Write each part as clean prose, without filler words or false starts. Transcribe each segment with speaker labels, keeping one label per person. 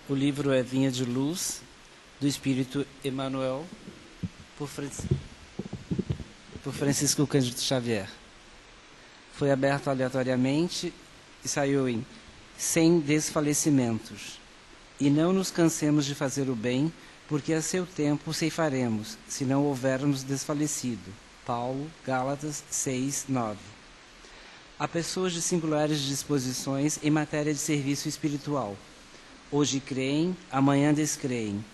Speaker 1: O livro é Vinha de Luz, do Espírito Emmanuel, por Francisco Cândido Xavier. Foi aberto aleatoriamente e saiu em 100 desfalecimentos. E não nos cansemos de fazer o bem, porque a seu tempo ceifaremos, se não houvermos desfalecido. Paulo, Gálatas 6, 9. Há pessoas de singulares disposições em matéria de serviço espiritual. Hoje creem, amanhã descreem.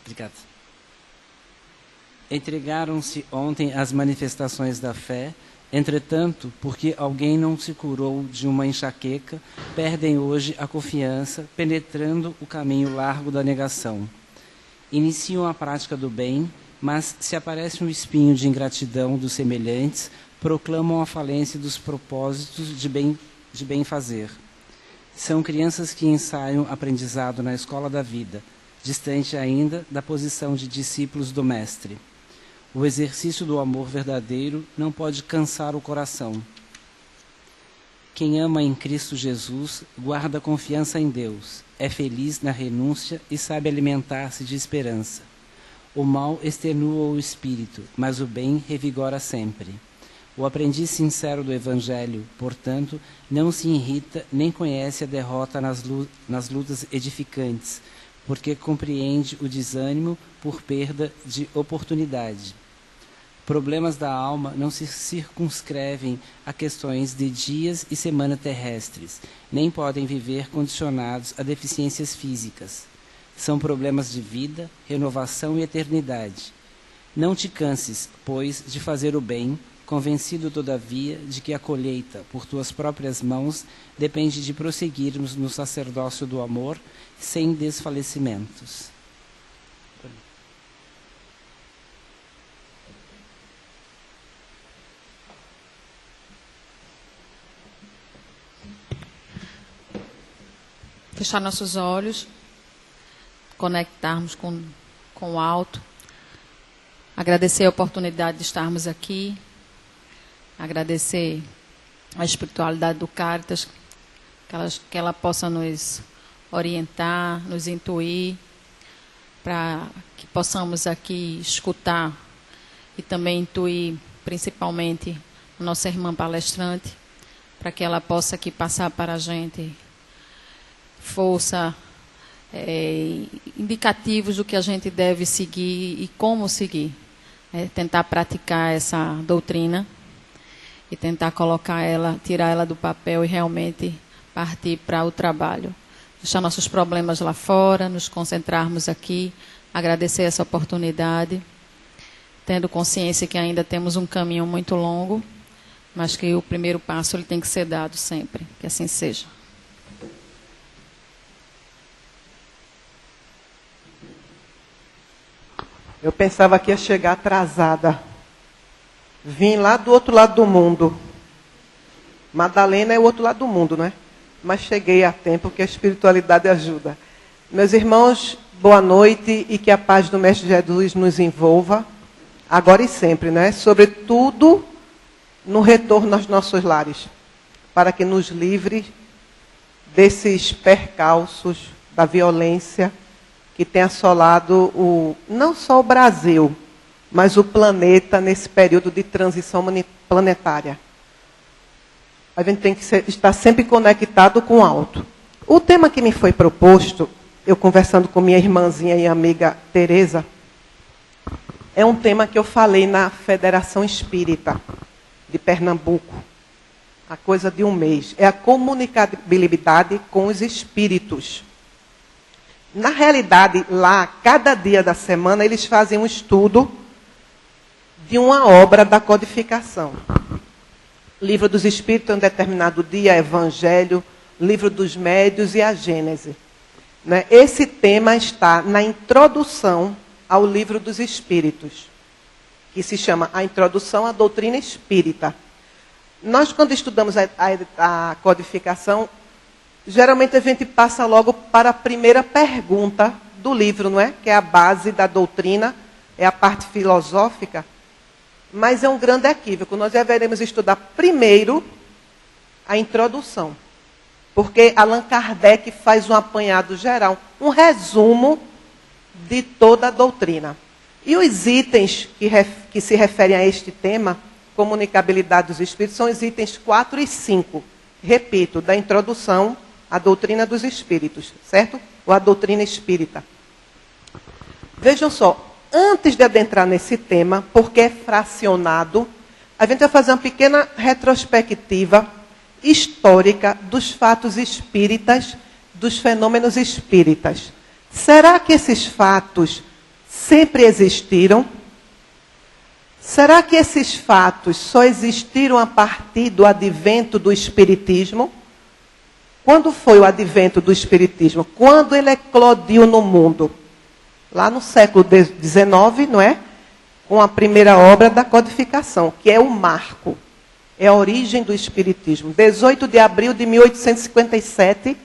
Speaker 1: Obrigado. Entregaram-se ontem às manifestações da fé, entretanto, porque alguém não se curou de uma enxaqueca, perdem hoje a confiança, penetrando o caminho largo da negação. Iniciam a prática do bem, mas se aparece um espinho de ingratidão dos semelhantes, proclamam a falência dos propósitos de bem fazer. São crianças que ensaiam aprendizado na escola da vida, distante ainda da posição de discípulos do Mestre. O exercício do amor verdadeiro não pode cansar o coração. Quem ama em Cristo Jesus guarda confiança em Deus, é feliz na renúncia e sabe alimentar-se de esperança. O mal extenua o espírito, mas o bem revigora sempre. O aprendiz sincero do Evangelho, portanto, não se irrita nem conhece a derrota nas lutas edificantes, porque compreende o desânimo por perda de oportunidade. Problemas da alma não se circunscrevem a questões de dias e semanas terrestres, nem podem viver condicionados a deficiências físicas. São problemas de vida, renovação e eternidade. Não te canses, pois, de fazer o bem, convencido, todavia, de que a colheita, por tuas próprias mãos, depende de prosseguirmos no sacerdócio do amor, sem desfalecimentos.
Speaker 2: Fechar nossos olhos, conectarmos com o alto, agradecer a oportunidade de estarmos aqui, agradecer a espiritualidade do Caritas, que ela possa nos orientar, nos intuir, para que possamos aqui escutar e também intuir, principalmente, a nossa irmã palestrante, para que ela possa aqui passar para a gente força, indicativos do que a gente deve seguir e como seguir. Tentar praticar essa doutrina e tentar colocar ela, tirar ela do papel e realmente partir para o trabalho. Deixar nossos problemas lá fora, nos concentrarmos aqui, agradecer essa oportunidade, tendo consciência que ainda temos um caminho muito longo, mas que o primeiro passo ele tem que ser dado sempre, que assim seja.
Speaker 3: Eu pensava que ia chegar atrasada. Vim lá do outro lado do mundo. Madalena é o outro lado do mundo, não é? Mas cheguei a tempo, que a espiritualidade ajuda. Meus irmãos, boa noite e que a paz do Mestre Jesus nos envolva, agora e sempre, não é? Sobretudo no retorno aos nossos lares, para que nos livre desses percalços da violência que tem assolado não só o Brasil, mas o planeta nesse período de transição planetária. A gente tem que estar sempre conectado com o alto. O tema que me foi proposto, eu conversando com minha irmãzinha e amiga Tereza, é um tema que eu falei na Federação Espírita de Pernambuco, há coisa de um mês. É a comunicabilidade com os espíritos. Na realidade, lá, cada dia da semana, eles fazem um estudo de uma obra da codificação. Livro dos Espíritos, um determinado dia, Evangelho, Livro dos Médios e a Gênese. Né? Esse tema está na introdução ao Livro dos Espíritos, que se chama A Introdução à Doutrina Espírita. Nós, quando estudamos a codificação, geralmente a gente passa logo para a primeira pergunta do livro, não é? Que é a base da doutrina, é a parte filosófica. Mas é um grande equívoco. Nós deveremos estudar primeiro a introdução. Porque Allan Kardec faz um apanhado geral, um resumo de toda a doutrina. E os itens que se referem a este tema, comunicabilidade dos espíritos, são os itens 4 e 5. Repito, da introdução à doutrina dos espíritos, certo? Ou à doutrina espírita. Vejam só, antes de adentrar nesse tema, porque é fracionado, a gente vai fazer uma pequena retrospectiva histórica dos fatos espíritas, dos fenômenos espíritas. Será que esses fatos sempre existiram? Será que esses fatos só existiram a partir do advento do Espiritismo? Quando foi o advento do Espiritismo? Quando ele eclodiu no mundo? Lá no século XIX, não é? Com a primeira obra da codificação, que é o Marco. É a origem do Espiritismo. 18 de abril de 1857,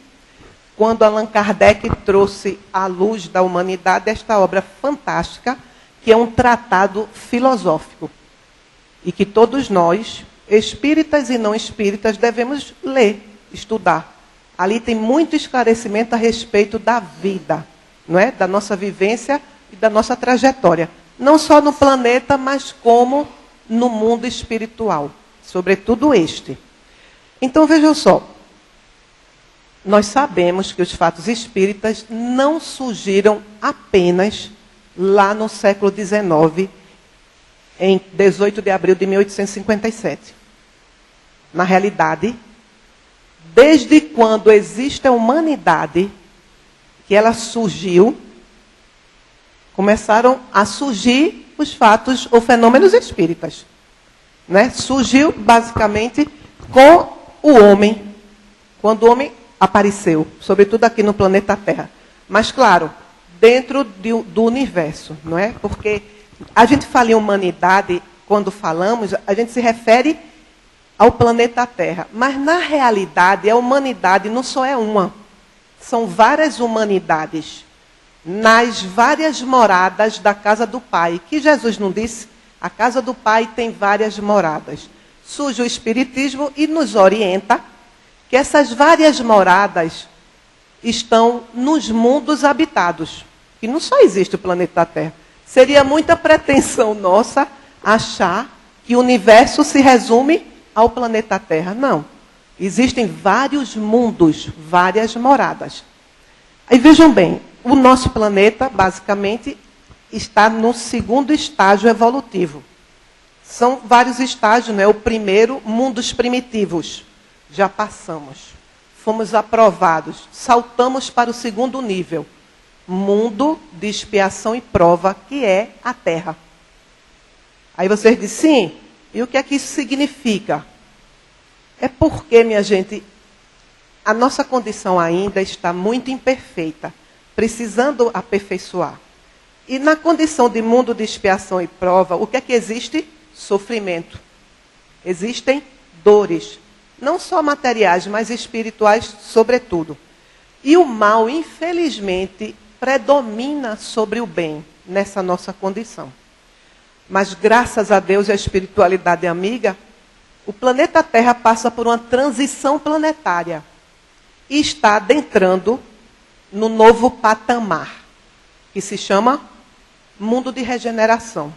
Speaker 3: quando Allan Kardec trouxe à luz da humanidade esta obra fantástica, que é um tratado filosófico. E que todos nós, espíritas e não espíritas, devemos ler, estudar. Ali tem muito esclarecimento a respeito da vida, não é? Da nossa vivência e da nossa trajetória. Não só no planeta, mas como no mundo espiritual. Sobretudo este. Então, vejam só. Nós sabemos que os fatos espíritas não surgiram apenas lá no século XIX, em 18 de abril de 1857. Na realidade, desde quando existe a humanidade, que ela surgiu, começaram a surgir os fatos ou fenômenos espíritas. Né? Surgiu, basicamente, com o homem, quando o homem apareceu, sobretudo aqui no planeta Terra. Mas, claro, dentro do universo, não é? Porque a gente fala em humanidade, quando falamos, a gente se refere ao planeta Terra. Mas, na realidade, a humanidade não só é uma. São várias humanidades nas várias moradas da casa do Pai. Que Jesus não disse? A casa do Pai tem várias moradas. Surge o Espiritismo e nos orienta que essas várias moradas estão nos mundos habitados. Que não só existe o planeta Terra. Seria muita pretensão nossa achar que o universo se resume ao planeta Terra. Não. Existem vários mundos, várias moradas. Aí vejam bem, o nosso planeta, basicamente, está no segundo estágio evolutivo. São vários estágios, né? O primeiro, mundos primitivos. Já passamos. Fomos aprovados. Saltamos para o segundo nível. Mundo de expiação e prova, que é a Terra. Aí vocês dizem, sim, e o que é que isso significa? É porque, minha gente, a nossa condição ainda está muito imperfeita, precisando aperfeiçoar. E na condição de mundo de expiação e prova, o que é que existe? Sofrimento. Existem dores. Não só materiais, mas espirituais, sobretudo. E o mal, infelizmente, predomina sobre o bem nessa nossa condição. Mas, graças a Deus e à espiritualidade amiga, o planeta Terra passa por uma transição planetária. E está adentrando no novo patamar, que se chama mundo de regeneração.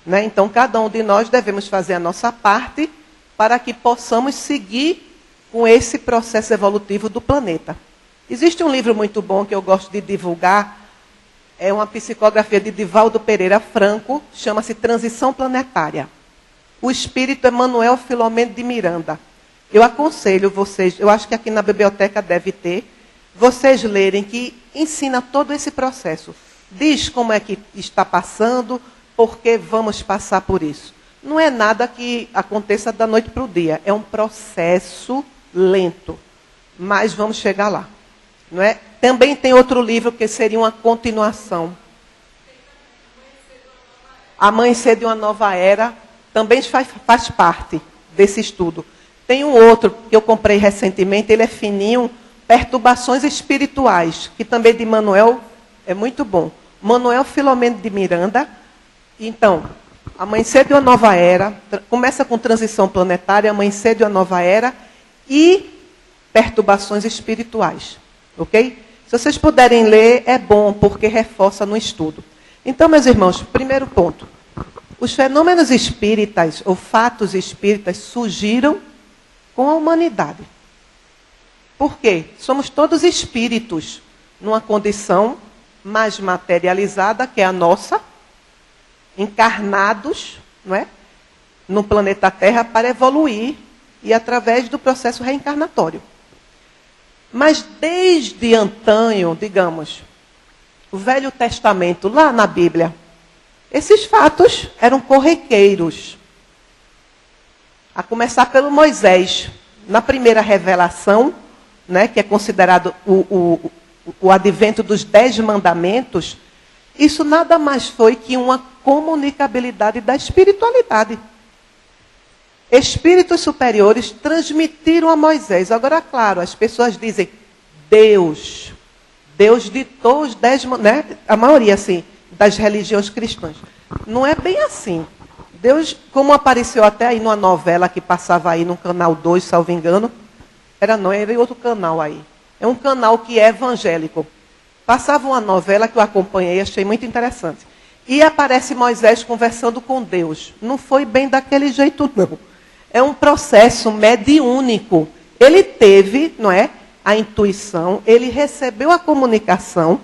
Speaker 3: Né? Então, cada um de nós devemos fazer a nossa parte para que possamos seguir com esse processo evolutivo do planeta. Existe um livro muito bom que eu gosto de divulgar, é uma psicografia de Divaldo Pereira Franco, chama-se Transição Planetária. O espírito é Manuel Filomeno de Miranda. Eu aconselho vocês, eu acho que aqui na biblioteca deve ter, vocês lerem, que ensina todo esse processo. Diz como é que está passando, por que vamos passar por isso. Não é nada que aconteça da noite para o dia, é um processo lento, mas vamos chegar lá. Não é? Também tem outro livro que seria uma continuação. Amanhecer de uma Nova Era, também faz parte desse estudo. Tem um outro que eu comprei recentemente, ele é fininho, Perturbações Espirituais, que também de Manuel é muito bom. Manuel Filomeno de Miranda. Então, Amanhecer de uma Nova Era, começa com transição planetária, Amanhecer de uma Nova Era, e perturbações espirituais. Ok? Se vocês puderem ler, é bom, porque reforça no estudo. Então, meus irmãos, primeiro ponto. Os fenômenos espíritas, ou fatos espíritas, surgiram com a humanidade. Por quê? Somos todos espíritos, numa condição mais materializada, que é a nossa, encarnados, não é? No planeta Terra para evoluir e através do processo reencarnatório. Mas desde antanho, digamos, o Velho Testamento, lá na Bíblia, esses fatos eram corriqueiros. A começar pelo Moisés, na primeira revelação, né, que é considerado o advento dos 10 mandamentos, isso nada mais foi que uma comunicabilidade da espiritualidade. Espíritos superiores transmitiram a Moisés. Agora, claro, as pessoas dizem, Deus ditou os 10, né? A maioria, assim, das religiões cristãs. Não é bem assim. Deus, como apareceu até aí numa novela que passava aí no canal 2, salvo engano, era outro canal aí. É um canal que é evangélico. Passava uma novela que eu acompanhei, achei muito interessante. E aparece Moisés conversando com Deus. Não foi bem daquele jeito, não. É um processo mediúnico. Ele teve, não é, a intuição, ele recebeu a comunicação,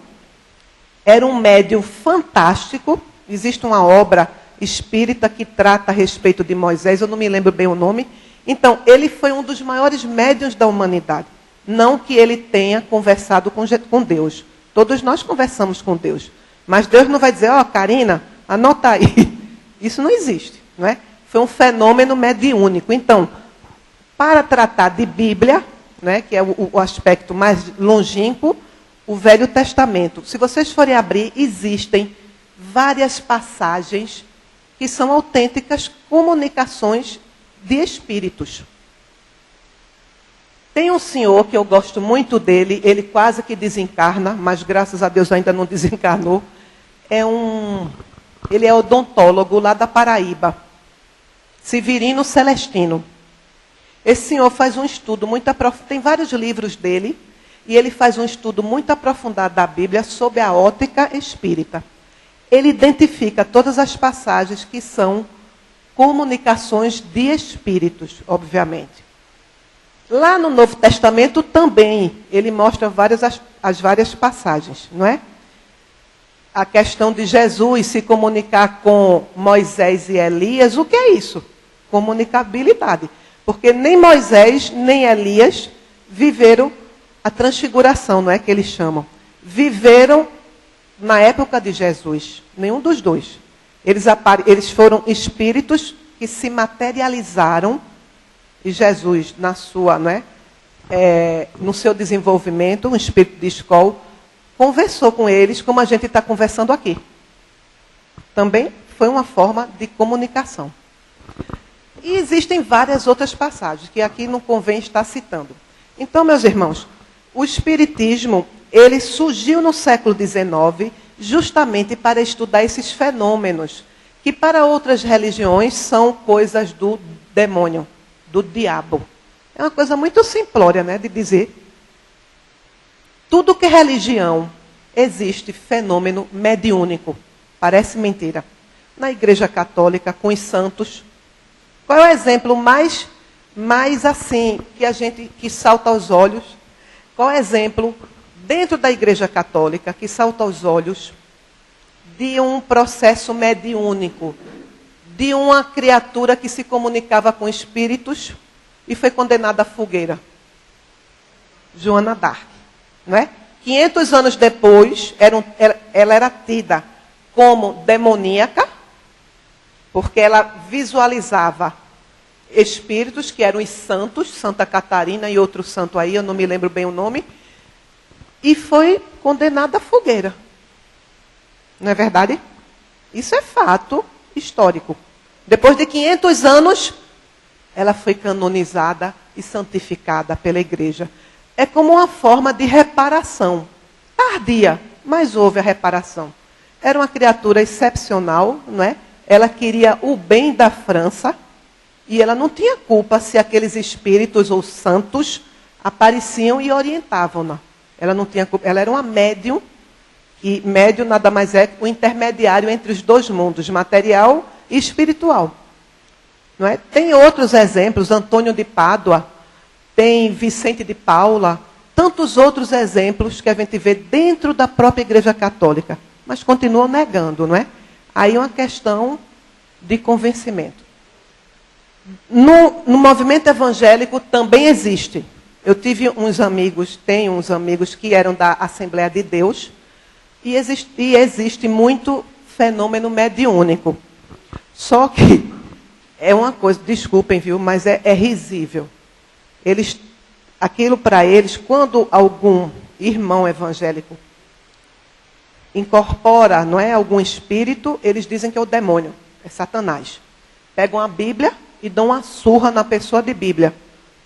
Speaker 3: era um médium fantástico. Existe uma obra espírita que trata a respeito de Moisés, eu não me lembro bem o nome. Então, ele foi um dos maiores médiuns da humanidade. Não que ele tenha conversado com Deus. Todos nós conversamos com Deus. Mas Deus não vai dizer, ó, Karina, anota aí. Isso não existe, não é? Foi um fenômeno mediúnico. Então, para tratar de Bíblia, né, que é o aspecto mais longínquo, o Velho Testamento. Se vocês forem abrir, existem várias passagens que são autênticas comunicações de espíritos. Tem um senhor que eu gosto muito dele, ele quase que desencarna, mas graças a Deus ainda não desencarnou. Ele é odontólogo lá da Paraíba. Severino Celestino. Esse senhor faz um estudo muito aprofundado, tem vários livros dele, e ele faz um estudo muito aprofundado da Bíblia sob a ótica espírita. Ele identifica todas as passagens que são comunicações de espíritos, obviamente. Lá no Novo Testamento também, ele mostra as várias passagens, não é? A questão de Jesus se comunicar com Moisés e Elias, o que é isso? Comunicabilidade. Porque nem Moisés, nem Elias viveram a transfiguração, não é que eles chamam. Viveram na época de Jesus. Nenhum dos dois. Eles foram espíritos que se materializaram e Jesus, na sua, não é? No seu desenvolvimento, um espírito de escola, conversou com eles como a gente está conversando aqui. Também foi uma forma de comunicação. E existem várias outras passagens, que aqui não convém estar citando. Então, meus irmãos, o Espiritismo, ele surgiu no século XIX justamente para estudar esses fenômenos, que para outras religiões são coisas do demônio, do diabo. É uma coisa muito simplória, né, de dizer. Tudo que é religião, existe fenômeno mediúnico. Parece mentira. Na Igreja Católica, com os santos. Qual é o exemplo mais assim, que salta aos olhos? Qual é o exemplo, dentro da Igreja Católica, que salta aos olhos de um processo mediúnico, de uma criatura que se comunicava com espíritos e foi condenada à fogueira? Joana d'Arc, não é? 500 anos depois, ela era tida como demoníaca, porque ela visualizava espíritos que eram os santos, Santa Catarina e outro santo aí, eu não me lembro bem o nome, e foi condenada à fogueira. Não é verdade? Isso é fato histórico. Depois de 500 anos, ela foi canonizada e santificada pela igreja. É como uma forma de reparação. Tardia, mas houve a reparação. Era uma criatura excepcional, não é? Ela queria o bem da França, E ela não tinha culpa se aqueles espíritos ou santos apareciam e orientavam-na. Ela não tinha culpa. Ela era uma médium, e médium nada mais é que o intermediário entre os dois mundos, material e espiritual. Não é? Tem outros exemplos, Antônio de Pádua, tem Vicente de Paula, tantos outros exemplos que a gente vê dentro da própria Igreja Católica, mas continuam negando, não é? Aí é uma questão de convencimento. No movimento evangélico também existe. Eu tive tenho uns amigos que eram da Assembleia de Deus, e existe muito fenômeno mediúnico. Só que é uma coisa, desculpem, viu, mas é risível. Aquilo para eles, quando algum irmão evangélico incorpora, não é, algum espírito, eles dizem que é o demônio, é Satanás. Pegam a Bíblia e dão uma surra na pessoa de Bíblia,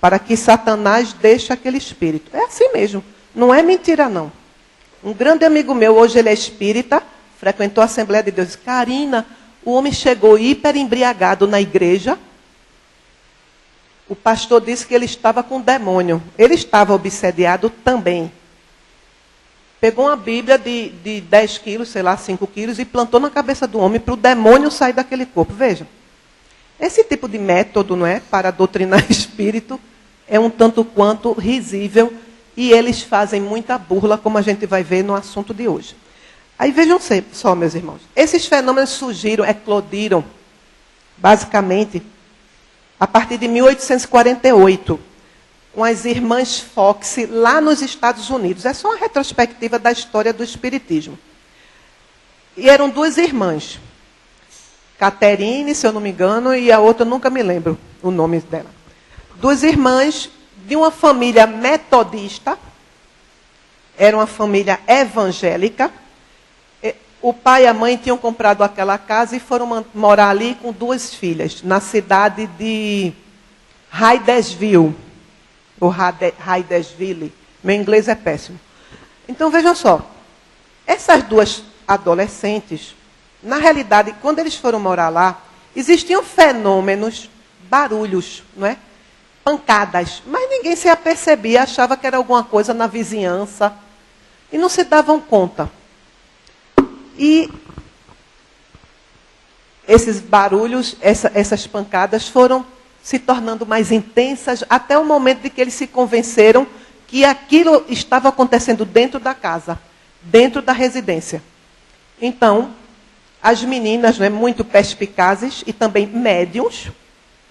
Speaker 3: para que Satanás deixe aquele espírito. É assim mesmo, não é mentira não. Um grande amigo meu, hoje ele é espírita, frequentou a Assembleia de Deus. Karina, o homem chegou hiper embriagado na igreja. O pastor disse que ele estava com demônio. Ele estava obsediado também. Pegou uma Bíblia de 10 quilos, sei lá, 5 quilos, e plantou na cabeça do homem para o demônio sair daquele corpo. Veja, esse tipo de método, não é, para doutrinar espírito, é um tanto quanto risível, e eles fazem muita burla, como a gente vai ver no assunto de hoje. Aí vejam só, meus irmãos, esses fenômenos surgiram, eclodiram, basicamente, a partir de 1848, com as irmãs Fox, lá nos Estados Unidos. É só uma retrospectiva da história do espiritismo. E eram duas irmãs, Catherine, se eu não me engano, e a outra, nunca me lembro o nome dela. Duas irmãs de uma família metodista, era uma família evangélica. O pai e a mãe tinham comprado aquela casa e foram morar ali com duas filhas, na cidade de Hydesville, ou Hydesville. Meu inglês é péssimo. Então, vejam só. Essas duas adolescentes, na realidade, quando eles foram morar lá, existiam fenômenos, barulhos, não é? Pancadas, mas ninguém se apercebia, achava que era alguma coisa na vizinhança, e não se davam conta. E esses barulhos, essas pancadas foram se tornando mais intensas, até o momento de que eles se convenceram que aquilo estava acontecendo dentro da casa, dentro da residência. Então, as meninas, né, muito perspicazes e também médiums,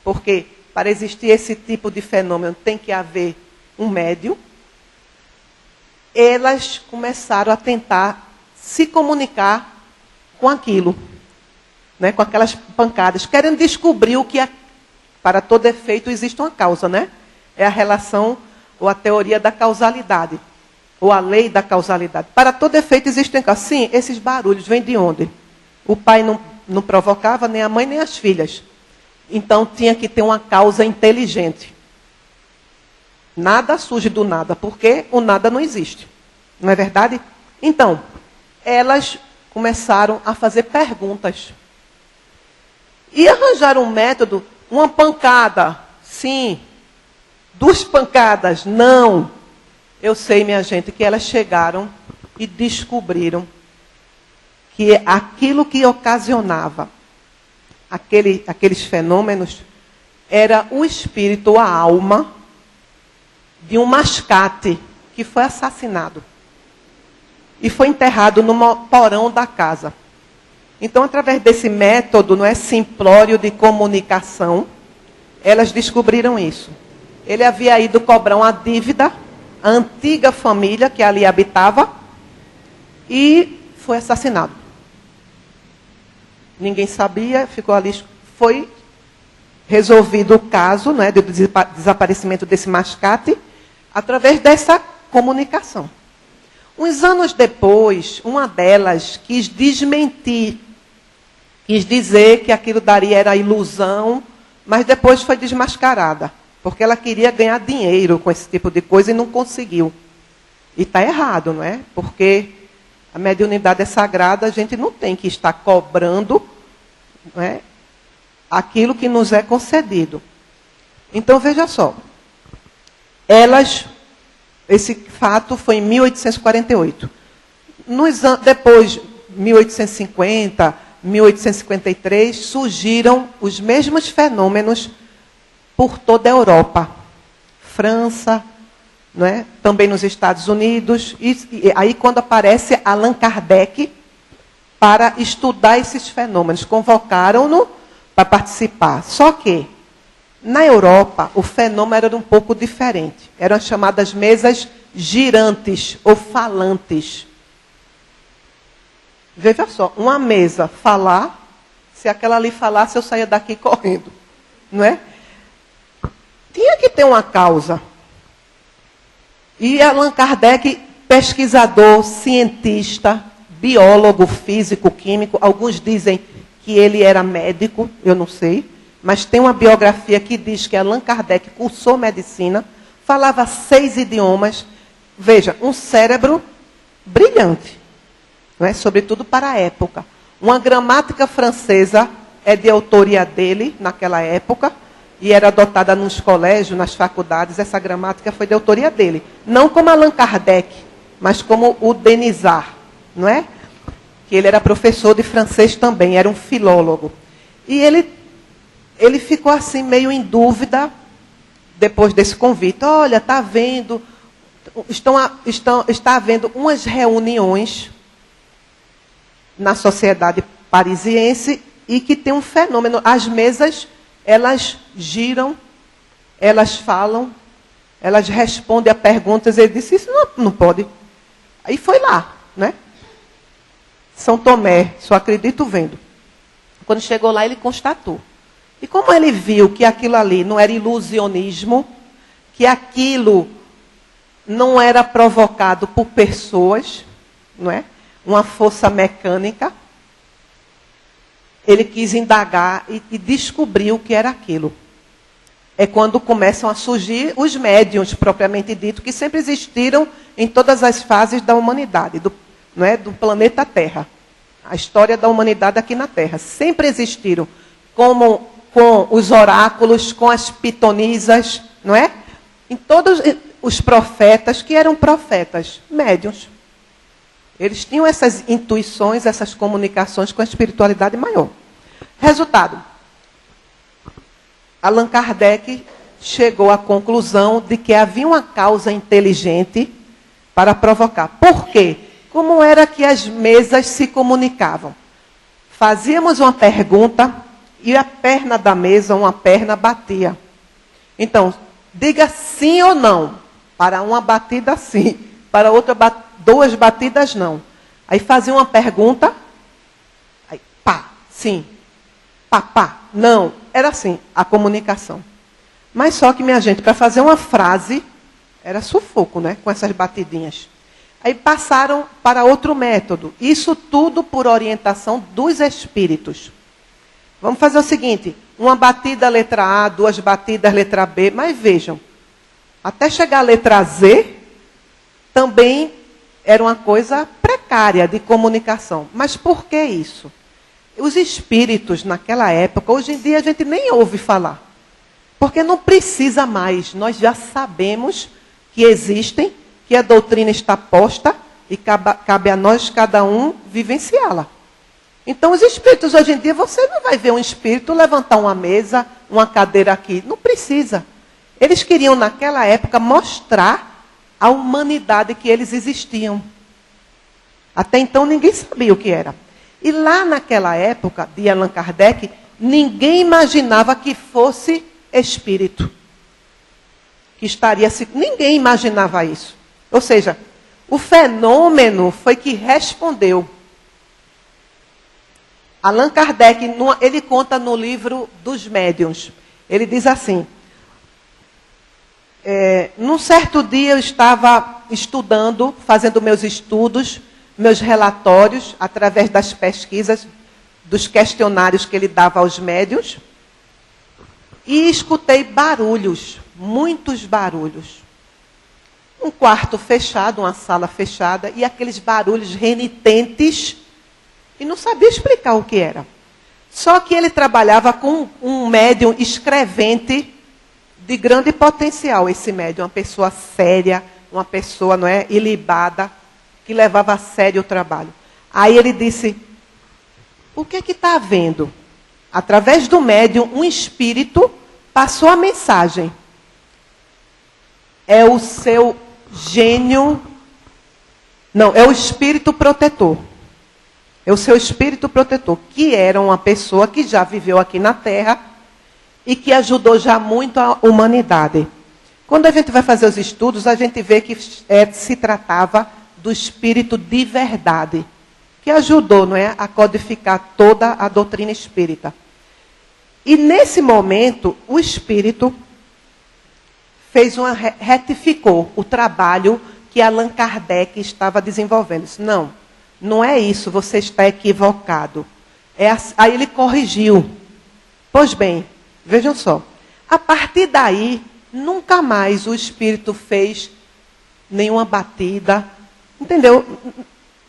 Speaker 3: porque para existir esse tipo de fenômeno tem que haver um médium, elas começaram a tentar se comunicar com aquilo, né, com aquelas pancadas, querendo descobrir o que é. Para todo efeito existe uma causa, né? É a relação ou a teoria da causalidade, ou a lei da causalidade. Para todo efeito existe uma causa. Sim, esses barulhos vêm de onde? O pai não provocava, nem a mãe, nem as filhas. Então tinha que ter uma causa inteligente. Nada surge do nada, porque o nada não existe. Não é verdade? Então, elas começaram a fazer perguntas. E arranjaram um método, uma pancada, sim. 2 pancadas, não. Eu sei, minha gente, que elas chegaram e descobriram que aquilo que ocasionava aqueles fenômenos era o espírito ou a alma de um mascate que foi assassinado e foi enterrado no porão da casa. Então, através desse método, não é, simplório de comunicação, elas descobriram isso. Ele havia ido cobrar uma dívida à antiga família que ali habitava e foi assassinado. Ninguém sabia, ficou ali, foi resolvido o caso, né, do desaparecimento desse mascate através dessa comunicação. Uns anos depois, uma delas quis desmentir, quis dizer que aquilo dali era ilusão, mas depois foi desmascarada, porque ela queria ganhar dinheiro com esse tipo de coisa e não conseguiu. E está errado, não é? Porque a mediunidade é sagrada, a gente não tem que estar cobrando, não é, aquilo que nos é concedido. Então, veja só. Esse fato foi em 1848. Depois, 1850, 1853, surgiram os mesmos fenômenos por toda a Europa. França, não é? Também nos Estados Unidos. E aí, quando aparece Allan Kardec para estudar esses fenômenos, convocaram-no para participar. Só que, na Europa, o fenômeno era um pouco diferente. Eram as chamadas mesas girantes ou falantes. Veja só, uma mesa falar, se aquela ali falasse, eu saía daqui correndo. Não é? Tinha que ter uma causa. E Allan Kardec, pesquisador, cientista, biólogo, físico, químico, alguns dizem que ele era médico, eu não sei, mas tem uma biografia que diz que Allan Kardec cursou medicina, falava 6 idiomas, veja, um cérebro brilhante, não é? Sobretudo para a época. Uma gramática francesa é de autoria dele, naquela época, e era adotada nos colégios, nas faculdades, essa gramática foi de autoria dele. Não como Allan Kardec, mas como o Denisard, não é? Que ele era professor de francês também, era um filólogo. E ele ficou assim, meio em dúvida, depois desse convite. Olha, está havendo, está havendo umas reuniões na sociedade parisiense e que tem um fenômeno. As mesas, elas giram, elas falam, elas respondem a perguntas. Ele disse, isso não pode. Aí foi lá, né? São Tomé, só acredito vendo. Quando chegou lá, ele constatou. E como ele viu que aquilo ali não era ilusionismo, que aquilo não era provocado por pessoas, não é? Uma força mecânica, ele quis indagar e descobriu o que era aquilo. É quando começam a surgir os médiuns, propriamente dito, que sempre existiram em todas as fases da humanidade, não é? Do planeta Terra. A história da humanidade aqui na Terra. Sempre existiram, como com os oráculos, com as pitonisas, não é? Em todos os profetas, que eram profetas, médiuns. Eles tinham essas intuições, essas comunicações com a espiritualidade maior. Resultado. Allan Kardec chegou à conclusão de que havia uma causa inteligente para provocar. Por quê? Como era que as mesas se comunicavam? Fazíamos uma pergunta e a perna da mesa, uma perna batia. Então, diga sim ou não. Para uma batida, sim. Para outra, 2 batidas, não. Aí fazia uma pergunta. Aí, pá, sim. Pá, pá, não. Era assim, a comunicação. Mas só que, minha gente, para fazer uma frase, era sufoco, né? Com essas batidinhas. Aí passaram para outro método. Isso tudo por orientação dos espíritos. Vamos fazer o seguinte, uma batida letra A, 2 batidas letra B, mas vejam, até chegar a letra Z, também era uma coisa precária de comunicação. Mas por que isso? Os espíritos naquela época, hoje em dia a gente nem ouve falar. Porque não precisa mais, nós já sabemos que existem, que a doutrina está posta e cabe a nós, cada um, vivenciá-la. Então, os espíritos, hoje em dia, você não vai ver um espírito levantar uma mesa, uma cadeira aqui. Não precisa. Eles queriam, naquela época, mostrar a humanidade que eles existiam. Até então, ninguém sabia o que era. E lá naquela época, de Allan Kardec, ninguém imaginava que fosse espírito. Ninguém imaginava isso. Ou seja, o fenômeno foi que respondeu. Allan Kardec, ele conta no livro dos médiuns. Ele diz assim, num certo dia eu estava estudando, fazendo meus estudos, meus relatórios, através das pesquisas, dos questionários que ele dava aos médiuns, e escutei barulhos, muitos barulhos. Um quarto fechado, uma sala fechada, e aqueles barulhos renitentes, e não sabia explicar o que era. Só que ele trabalhava com um médium escrevente de grande potencial, esse médium, uma pessoa séria, uma pessoa, não é, ilibada, que levava a sério o trabalho. Aí ele disse, o que está havendo? Através do médium, um espírito passou a mensagem. É o seu gênio, não, é o espírito protetor. É o seu espírito protetor, que era uma pessoa que já viveu aqui na Terra e que ajudou já muito a humanidade. Quando a gente vai fazer os estudos, a gente vê que se tratava do espírito de verdade, que ajudou, não é, a codificar toda a doutrina espírita. E nesse momento, o espírito retificou o trabalho que Allan Kardec estava desenvolvendo. Disse, não é isso, você está equivocado. Aí ele corrigiu. Pois bem, vejam só. A partir daí, nunca mais o espírito fez nenhuma batida. Entendeu?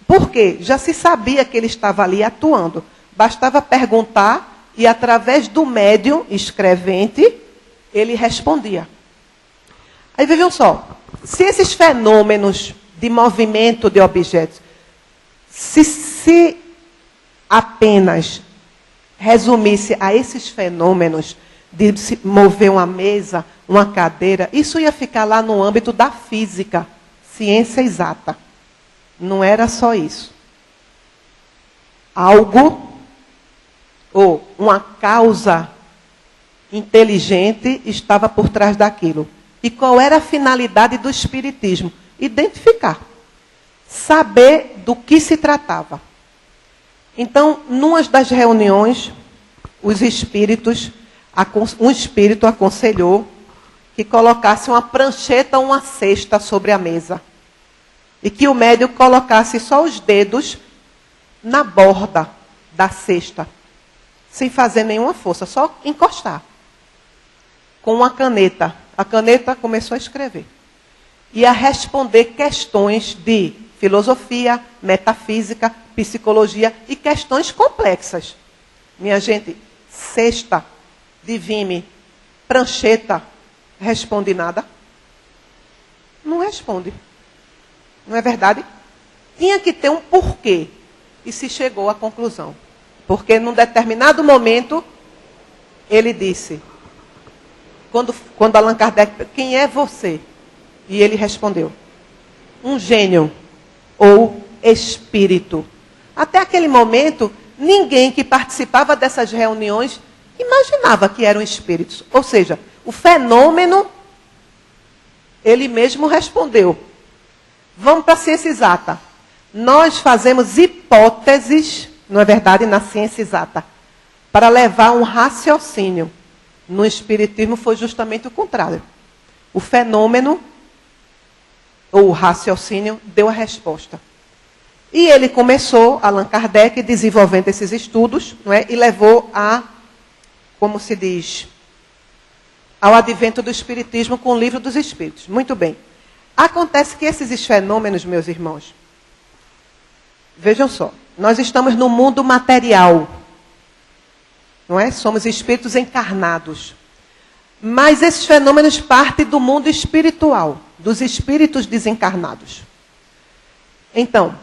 Speaker 3: Por quê? Já se sabia que ele estava ali atuando. Bastava perguntar e, através do médium escrevente, ele respondia. Aí vejam só. Se esses fenômenos de movimento de objetos, se apenas resumisse a esses fenômenos de se mover uma mesa, uma cadeira, isso ia ficar lá no âmbito da física, ciência exata. Não era só isso. Algo, ou uma causa inteligente estava por trás daquilo. E qual era a finalidade do espiritismo? Identificar. Saber do que se tratava. Então, numa das reuniões, um espírito aconselhou que colocasse uma prancheta ou uma cesta sobre a mesa. E que o médium colocasse só os dedos na borda da cesta, sem fazer nenhuma força, só encostar. Com uma caneta. A caneta começou a escrever. E a responder questões de filosofia, metafísica, psicologia e questões complexas. Minha gente, cesta, divime, prancheta, responde nada? Não responde. Não é verdade? Tinha que ter um porquê. E se chegou à conclusão. Porque num determinado momento, ele disse, quando Allan Kardec, quem é você? E ele respondeu, um gênio ou espírito. Até aquele momento, ninguém que participava dessas reuniões imaginava que eram espíritos. Ou seja, o fenômeno, ele mesmo respondeu. Vamos para a ciência exata. Nós fazemos hipóteses, não é verdade, na ciência exata, para levar um raciocínio. No espiritismo foi justamente o contrário. O fenômeno, ou o raciocínio, deu a resposta. E ele começou, Allan Kardec, desenvolvendo esses estudos, não é? E levou a, como se diz, ao advento do espiritismo com o Livro dos Espíritos. Muito bem. Acontece que esses fenômenos, meus irmãos, vejam só, nós estamos no mundo material, não é? Somos espíritos encarnados. Mas esses fenômenos partem do mundo espiritual, dos espíritos desencarnados. Então,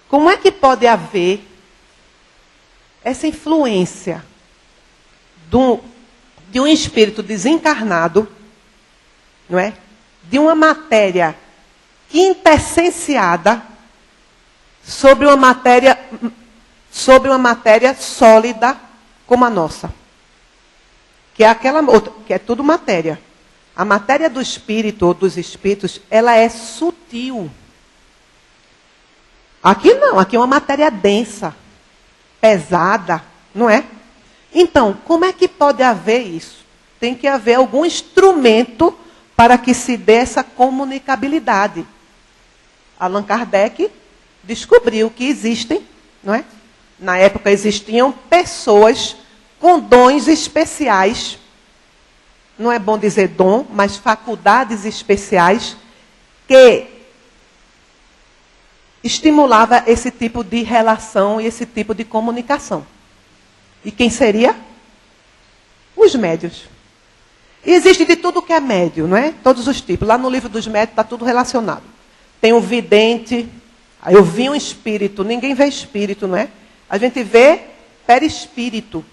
Speaker 3: como é que pode haver essa influência de um espírito desencarnado, não é? De uma matéria quintessenciada sobre uma matéria sólida como a nossa. Que é aquela outra, que é tudo matéria. A matéria do espírito ou dos espíritos, ela é sutil. Aqui não, aqui é uma matéria densa, pesada, não é? Então, como é que pode haver isso? Tem que haver algum instrumento para que se dê essa comunicabilidade. Allan Kardec descobriu que existem, não é? Na época existiam pessoas com dons especiais. Não é bom dizer dom, mas faculdades especiais que estimulava esse tipo de relação e esse tipo de comunicação. E quem seria? Os médios. E existe de tudo que é médio, não é? Todos os tipos. Lá no livro dos médios está tudo relacionado. Tem o vidente, eu vi um espírito, ninguém vê espírito, não é? A gente vê perispírito,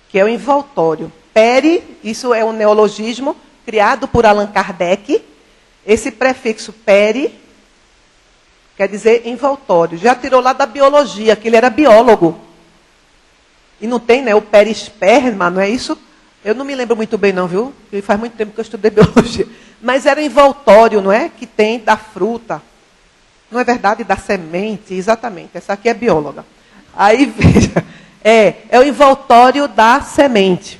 Speaker 3: que é o envoltório. Peri, isso é um neologismo criado por Allan Kardec. Esse prefixo peri quer dizer envoltório. Já tirou lá da biologia, que ele era biólogo. E não tem, né, o perisperma, não é isso? Eu não me lembro muito bem não, viu? Porque faz muito tempo que eu estudei biologia. Mas era o envoltório, não é? Que tem da fruta. Não é verdade? Da semente, exatamente. Essa aqui é bióloga. Aí, veja, é o envoltório da semente.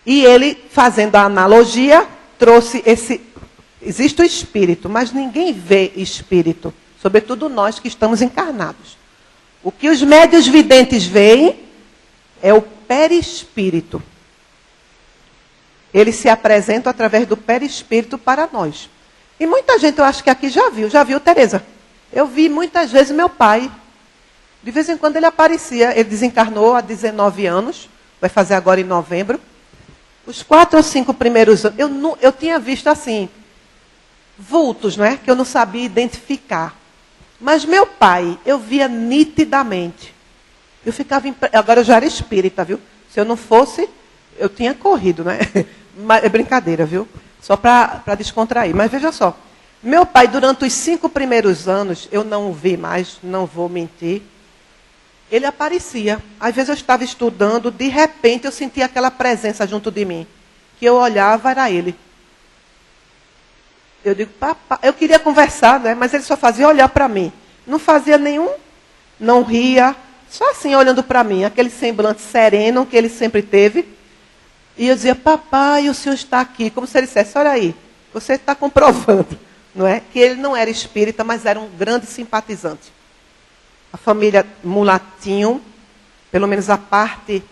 Speaker 3: E ele, fazendo a analogia, trouxe esse... Existe o espírito, mas ninguém vê espírito. Sobretudo nós que estamos encarnados. O que os médios videntes veem é o perispírito. Eles se apresentam através do perispírito para nós. E muita gente, eu acho que aqui já viu, Tereza? Eu vi muitas vezes meu pai. De vez em quando ele aparecia. Ele desencarnou há 19 anos, vai fazer agora em novembro. Os 4 ou 5 primeiros anos, eu tinha visto assim, vultos, não é? Que eu não sabia identificar. Mas meu pai, eu via nitidamente. Eu ficava... Agora eu já era espírita, viu? Se eu não fosse, eu tinha corrido, né? É brincadeira, viu? Só para descontrair. Mas veja só. Meu pai, durante os 5 primeiros anos, eu não o vi mais, não vou mentir. Ele aparecia. Às vezes eu estava estudando, de repente eu sentia aquela presença junto de mim. Que eu olhava, era ele. Eu digo, papai, eu queria conversar, né? Mas ele só fazia olhar para mim. Não fazia nenhum, não ria, só assim olhando para mim, aquele semblante sereno que ele sempre teve. E eu dizia, papai, o senhor está aqui. Como se ele dissesse, olha aí, você está comprovando, não é? Que ele não era espírita, mas era um grande simpatizante. A família Mulatinho, pelo menos a parte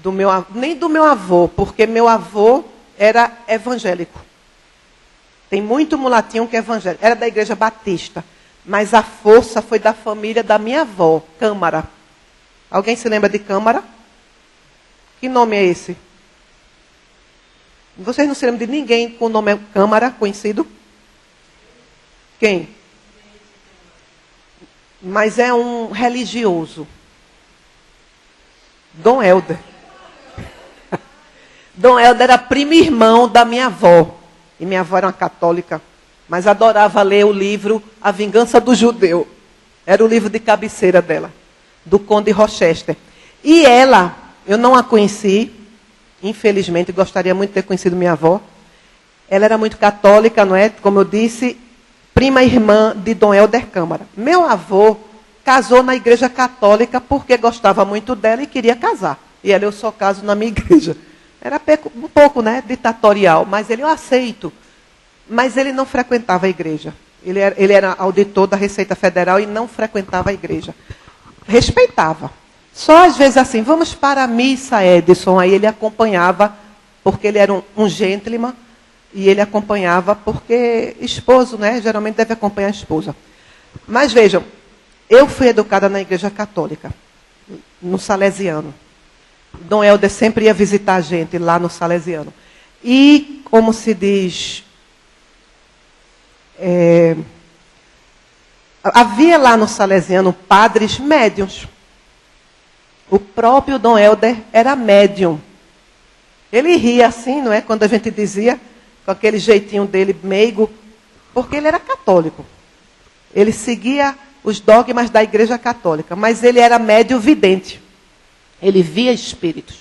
Speaker 3: do meu avô, nem do meu avô, porque meu avô era evangélico. Tem muito mulatinho que é evangélico. Era da igreja batista. Mas a força foi da família da minha avó, Câmara. Alguém se lembra de Câmara? Que nome é esse? Vocês não se lembram de ninguém com o nome Câmara conhecido? Quem? Mas é um religioso. Dom Helder. Dom Helder era primo irmão da minha avó. E minha avó era uma católica, mas adorava ler o livro A Vingança do Judeu. Era o livro de cabeceira dela, do Conde Rochester. E ela, eu não a conheci, infelizmente, gostaria muito de ter conhecido minha avó. Ela era muito católica, não é? Como eu disse, prima irmã de Dom Helder Câmara. Meu avô casou na igreja católica porque gostava muito dela e queria casar. E ela, eu só caso na minha igreja. Era um pouco, né, ditatorial, mas eu aceito. Mas ele não frequentava a igreja. Ele era auditor da Receita Federal e não frequentava a igreja. Respeitava. Só às vezes assim, vamos para a missa, Edson. Aí ele acompanhava, porque ele era um gentleman, e ele acompanhava porque esposo, né, geralmente deve acompanhar a esposa. Mas vejam, eu fui educada na igreja católica, no Salesiano. Dom Helder sempre ia visitar a gente lá no Salesiano. E, como se diz, havia lá no Salesiano padres médiuns. O próprio Dom Helder era médium. Ele ria assim, não é? Quando a gente dizia, com aquele jeitinho dele meigo, porque ele era católico. Ele seguia os dogmas da igreja católica, mas ele era médium vidente. Ele via espíritos.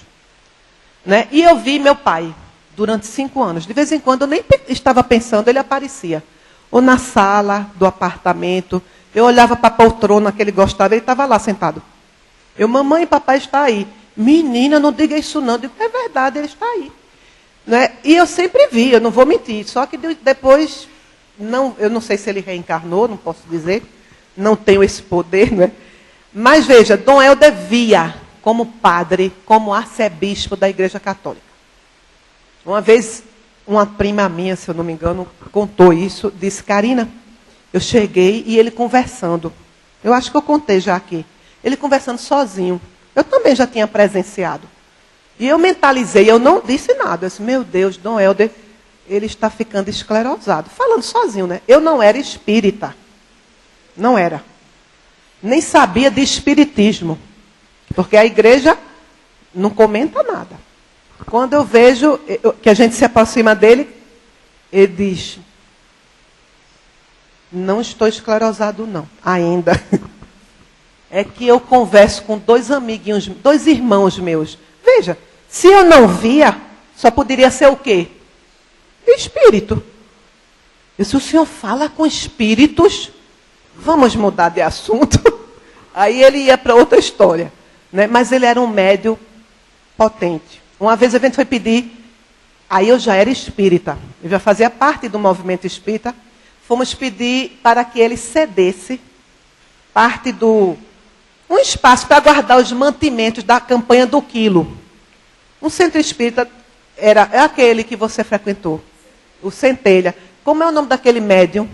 Speaker 3: Né? E eu vi meu pai durante 5 anos. De vez em quando, eu nem estava pensando, ele aparecia. Ou na sala do apartamento. Eu olhava para a poltrona que ele gostava, ele estava lá sentado. Eu, mamãe, papai está aí. Menina, não diga isso não. Eu digo, é verdade, ele está aí. Né? E eu sempre vi, eu não vou mentir. Só que depois, eu não sei se ele reencarnou, não posso dizer. Não tenho esse poder. Né? Mas veja, Dom Helder via como padre, como arcebispo da Igreja Católica. Uma vez, uma prima minha, se eu não me engano, contou isso, disse, Carina, Eu cheguei e ele conversando. Eu acho que eu contei já aqui. Ele conversando sozinho. Eu também já tinha presenciado. E eu mentalizei, eu não disse nada. Eu disse, meu Deus, Dom Helder, ele está ficando esclerosado. Falando sozinho, né? Eu não era espírita. Não era. Nem sabia de espiritismo. Porque a igreja não comenta nada. Quando eu vejo que a gente se aproxima dele, ele diz, não estou esclerosado não, ainda. É que eu converso com dois amiguinhos, dois irmãos meus. Veja, se eu não via, só poderia ser o quê? Espírito. E se o senhor fala com espíritos, vamos mudar de assunto. Aí ele ia para outra história. Né? Mas ele era um médium potente. Uma vez a gente foi pedir, aí eu já era espírita, eu já fazia parte do movimento espírita, fomos pedir para que ele cedesse parte um espaço para guardar os mantimentos da campanha do quilo. Um centro espírita é aquele que você frequentou, o Centelha. Como é o nome daquele médium?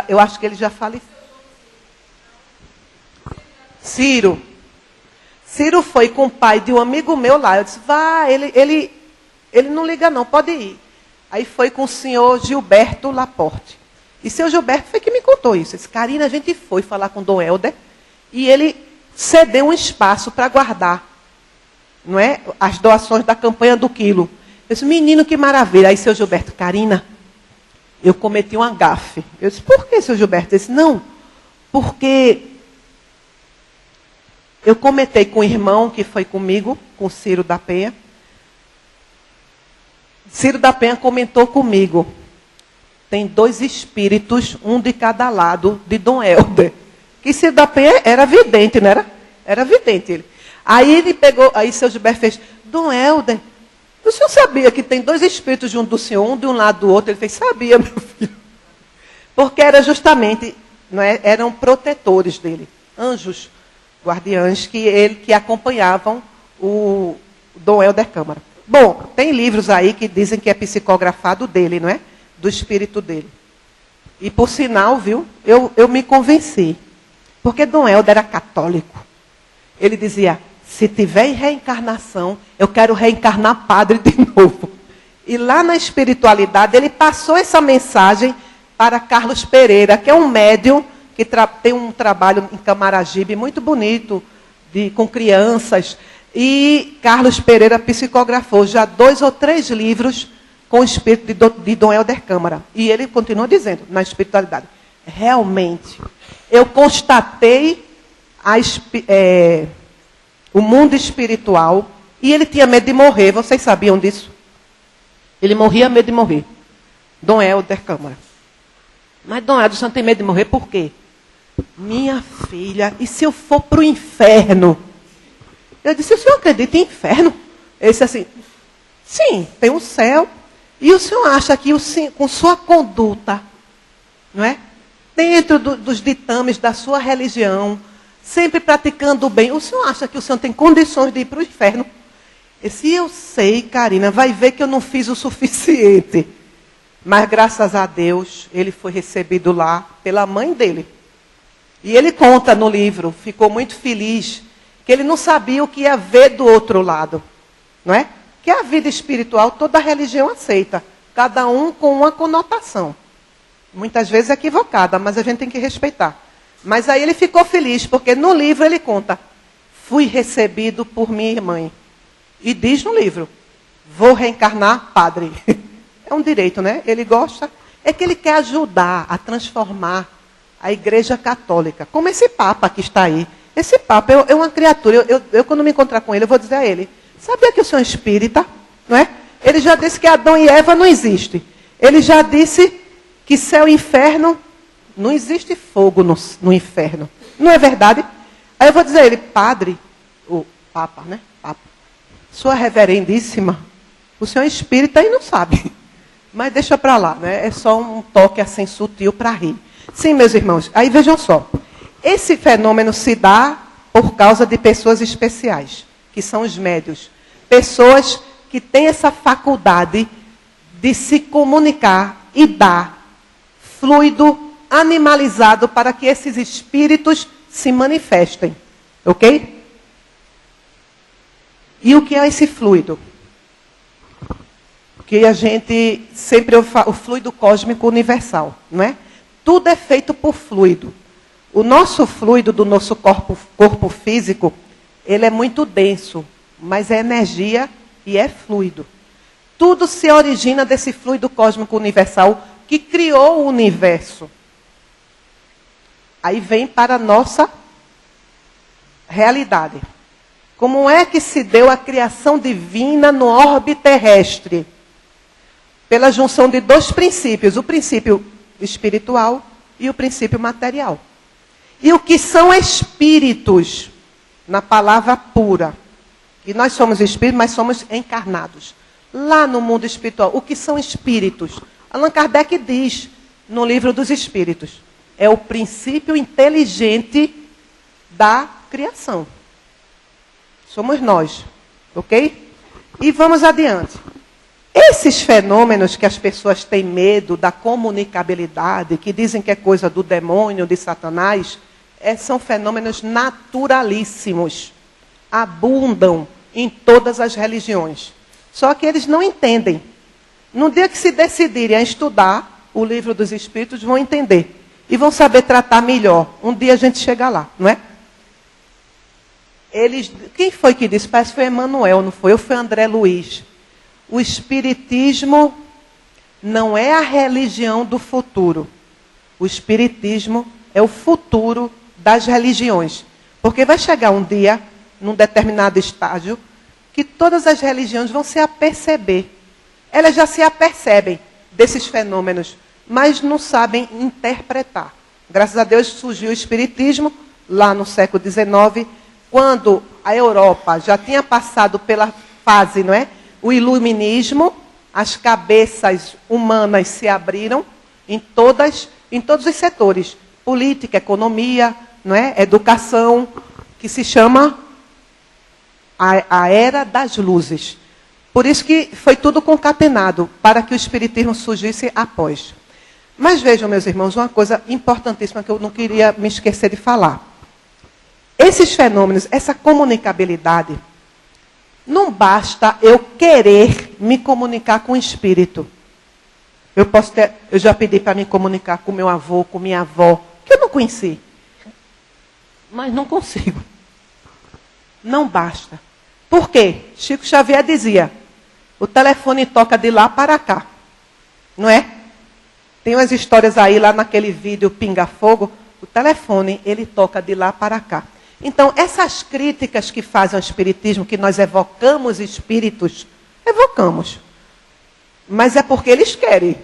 Speaker 3: Eu acho que ele já faleceu. Ciro. Ciro foi com o pai de um amigo meu lá. Eu disse, vá, ele não liga não, pode ir. Aí foi com o senhor Gilberto Laporte. E seu Gilberto foi que me contou isso. Ele disse, Karina, a gente foi falar com o Dom Helder e ele cedeu um espaço para guardar, não é, as doações da campanha do quilo. Eu disse, menino, que maravilha. Aí seu Gilberto, Karina, eu cometi um gafe. Eu disse, por que, seu Gilberto? Ele disse, não, porque eu comentei com o irmão que foi comigo, com o Ciro da Penha. Ciro da Penha comentou comigo. Tem dois espíritos, um de cada lado, de Dom Helder. Que Ciro da Penha era vidente, não era? Era vidente ele. Aí ele pegou, aí seu Gilberto fez, Dom Helder, o senhor sabia que tem dois espíritos junto do senhor, um de um lado do outro? Ele fez, sabia, meu filho. Porque era justamente, não é, eram protetores dele, anjos guardiães que acompanhavam o Dom Helder Câmara. Bom, tem livros aí que dizem que é psicografado dele, não é? Do espírito dele. E por sinal, viu, eu me convenci. Porque Dom Helder era católico. Ele dizia, se tiver reencarnação, eu quero reencarnar padre de novo. E lá na espiritualidade, ele passou essa mensagem para Carlos Pereira, que é um médium que tem um trabalho em Camaragibe muito bonito, com crianças. E Carlos Pereira psicografou já 2 ou 3 livros com o espírito de Dom Helder Câmara. E ele continua dizendo, na espiritualidade, realmente, eu constatei o mundo espiritual e ele tinha medo de morrer. Vocês sabiam disso? Ele morria medo de morrer. Dom Helder Câmara. Mas Dom Helder, você não tem medo de morrer por quê? Minha filha, e se eu for para o inferno? Eu disse, o senhor acredita em inferno? Ele disse assim, sim, tem um céu. E o senhor acha que com sua conduta, não é? Dentro dos ditames da sua religião, sempre praticando o bem, o senhor acha que o senhor tem condições de ir para o inferno? Se eu sei, Karina, vai ver que eu não fiz o suficiente. Mas graças a Deus, ele foi recebido lá pela mãe dele. E ele conta no livro, ficou muito feliz, que ele não sabia o que ia ver do outro lado. Não é? Que a vida espiritual, toda religião aceita. Cada um com uma conotação. Muitas vezes equivocada, mas a gente tem que respeitar. Mas aí ele ficou feliz, porque no livro ele conta, fui recebido por minha mãe. E diz no livro, vou reencarnar padre. É um direito, né? Ele gosta, é que ele quer ajudar a transformar a Igreja Católica. Como esse Papa que está aí. Esse Papa é uma criatura. Eu, quando me encontrar com ele, eu vou dizer a ele, sabia que o senhor é espírita? Não é? Ele já disse que Adão e Eva não existem. Ele já disse que céu e inferno, não existe fogo no inferno. Não é verdade? Aí eu vou dizer a ele, padre, o Papa, né? Papa, sua reverendíssima, o senhor é espírita e não sabe. Mas deixa para lá, né? É só um toque assim sutil para rir. Sim, meus irmãos, aí vejam só. Esse fenômeno se dá por causa de pessoas especiais, que são os médios. Pessoas que têm essa faculdade de se comunicar e dar fluido animalizado para que esses espíritos se manifestem. Ok? E o que é esse fluido? Que a gente sempre o fluido cósmico universal, não é? Tudo é feito por fluido. O nosso fluido do nosso corpo físico, ele é muito denso, mas é energia e é fluido. Tudo se origina desse fluido cósmico universal que criou o universo. Aí vem para a nossa realidade. Como é que se deu a criação divina no orbe terrestre? Pela junção de dois princípios, o princípio espiritual e o princípio material. E o que são espíritos, na palavra pura? E nós somos espíritos, mas somos encarnados. Lá no mundo espiritual, o que são espíritos? Allan Kardec diz no livro dos Espíritos, é o princípio inteligente da criação. Somos nós, ok? E vamos adiante. Esses fenômenos que as pessoas têm medo da comunicabilidade, que dizem que é coisa do demônio, de Satanás, são fenômenos naturalíssimos. Abundam em todas as religiões. Só que eles não entendem. No dia que se decidirem a estudar o livro dos Espíritos, vão entender. E vão saber tratar melhor. Um dia a gente chega lá, não é? Quem foi que disse? Parece que foi Emmanuel, não foi? Ou foi André Luiz? O Espiritismo não é a religião do futuro. O Espiritismo é o futuro das religiões. Porque vai chegar um dia, num determinado estágio, que todas as religiões vão se aperceber. Elas já se apercebem desses fenômenos, mas não sabem interpretar. Graças a Deus surgiu o Espiritismo, lá no século XIX, quando a Europa já tinha passado pela fase, não é? O iluminismo, as cabeças humanas se abriram em todos os setores. Política, economia, não é? Educação, que se chama a Era das Luzes. Por isso que foi tudo concatenado, para que o Espiritismo surgisse após. Mas vejam, meus irmãos, uma coisa importantíssima que eu não queria me esquecer de falar. Esses fenômenos, essa comunicabilidade, não basta eu querer me comunicar com o espírito. Eu já pedi para me comunicar com meu avô, com minha avó, que eu não conheci. Mas não consigo. Não basta. Por quê? Chico Xavier dizia, o telefone toca de lá para cá. Não é? Tem umas histórias aí, lá naquele vídeo Pinga Fogo, o telefone, ele toca de lá para cá. Então, essas críticas que fazem ao Espiritismo, que nós evocamos espíritos, evocamos. Mas é porque eles querem.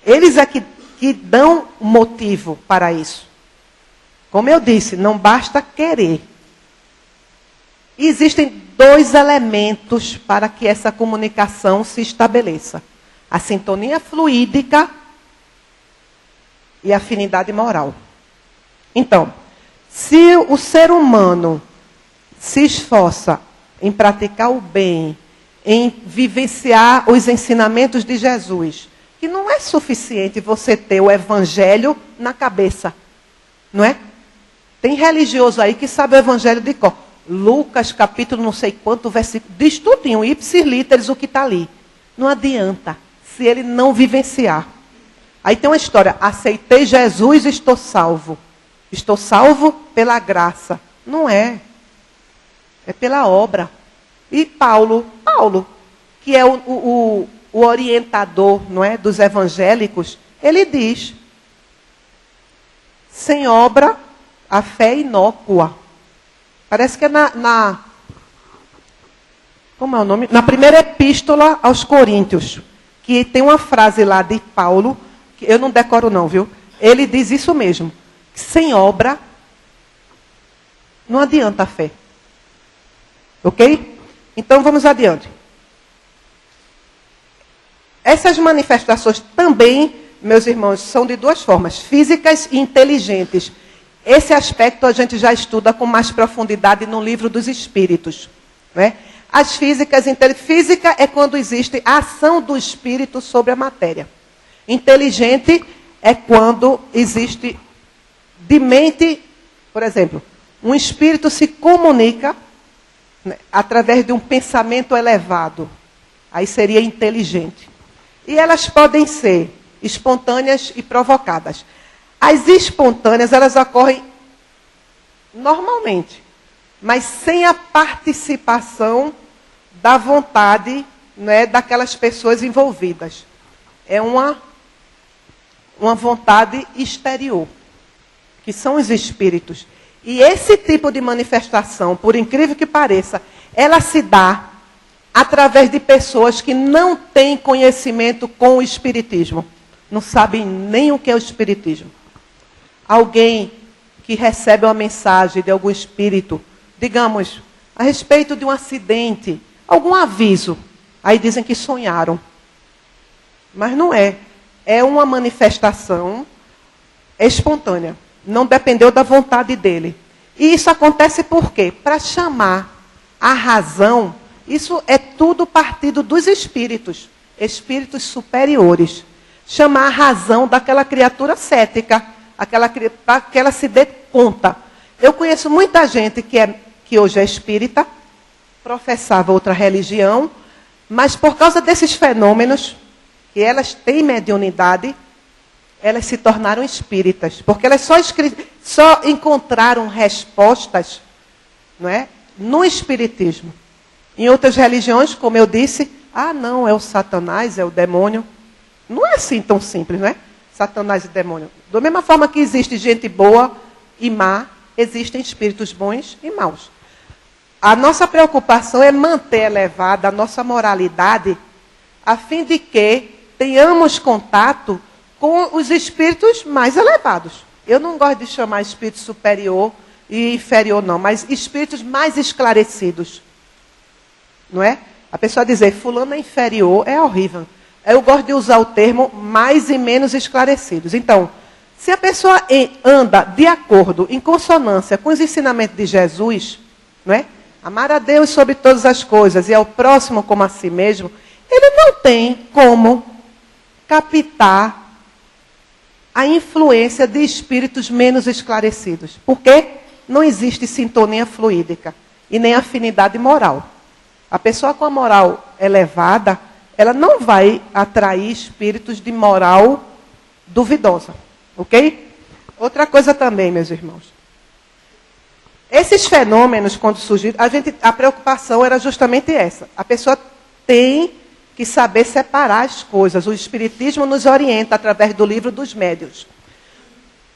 Speaker 3: Eles é que dão motivo para isso. Como eu disse, não basta querer. E existem dois elementos para que essa comunicação se estabeleça. A sintonia fluídica e a afinidade moral. Então, se o ser humano se esforça em praticar o bem, em vivenciar os ensinamentos de Jesus, que não é suficiente você ter o evangelho na cabeça, não é? Tem religioso aí que sabe o evangelho de cor. Lucas, capítulo não sei quanto, versículo, diz tudinho, ipsis literis, o que está ali. Não adianta, se ele não vivenciar. Aí tem uma história, aceitei Jesus, estou salvo. Estou salvo pela graça. Não é. É pela obra. E Paulo, que é o orientador, não é, dos evangélicos, ele diz, sem obra, a fé é inócua. Parece que é como é o nome? Na primeira epístola aos Coríntios, que tem uma frase lá de Paulo, que eu não decoro não, viu? Ele diz isso mesmo. Sem obra, não adianta a fé. Ok? Então, vamos adiante. Essas manifestações também, meus irmãos, são de duas formas, físicas e inteligentes. Esse aspecto a gente já estuda com mais profundidade no livro dos Espíritos. Não é? As físicas, física é quando existe a ação do espírito sobre a matéria. Inteligente é quando existe de mente, por exemplo, um espírito se comunica, né, através de um pensamento elevado. Aí seria inteligente. E elas podem ser espontâneas e provocadas. As espontâneas, elas ocorrem normalmente, mas sem a participação da vontade, né, daquelas pessoas envolvidas. É uma vontade exterior, que são os espíritos. E esse tipo de manifestação, por incrível que pareça, ela se dá através de pessoas que não têm conhecimento com o espiritismo. Não sabem nem o que é o espiritismo. Alguém que recebe uma mensagem de algum espírito, digamos, a respeito de um acidente, algum aviso, aí dizem que sonharam. Mas não é. É uma manifestação espontânea. Não dependeu da vontade dele. E isso acontece por quê? Para chamar a razão. Isso é tudo partido dos espíritos. Espíritos superiores. Chamar a razão daquela criatura cética. Para que ela se dê conta. Eu conheço muita gente que hoje é espírita, professava outra religião, mas por causa desses fenômenos, que elas têm mediunidade, elas se tornaram espíritas. Porque elas só encontraram respostas, não é, no espiritismo. Em outras religiões, como eu disse, não, é o Satanás, é o demônio. Não é assim tão simples, não é? Satanás e demônio. Da mesma forma que existe gente boa e má, existem espíritos bons e maus. A nossa preocupação é manter elevada a nossa moralidade, a fim de que tenhamos contato com os espíritos mais elevados. Eu não gosto de chamar espírito superior e inferior, não, mas espíritos mais esclarecidos. Não é? A pessoa dizer, fulano é inferior, é horrível. Eu gosto de usar o termo mais e menos esclarecidos. Então, se a pessoa anda de acordo, em consonância com os ensinamentos de Jesus, não é? Amar a Deus sobre todas as coisas e ao próximo como a si mesmo, ele não tem como captar a influência de espíritos menos esclarecidos. Porque não existe sintonia fluídica e nem afinidade moral. A pessoa com a moral elevada, ela não vai atrair espíritos de moral duvidosa. Ok? Outra coisa também, meus irmãos. Esses fenômenos, quando surgiram, a preocupação era justamente essa. A pessoa tem que saber separar as coisas. O Espiritismo nos orienta através do livro dos médiuns.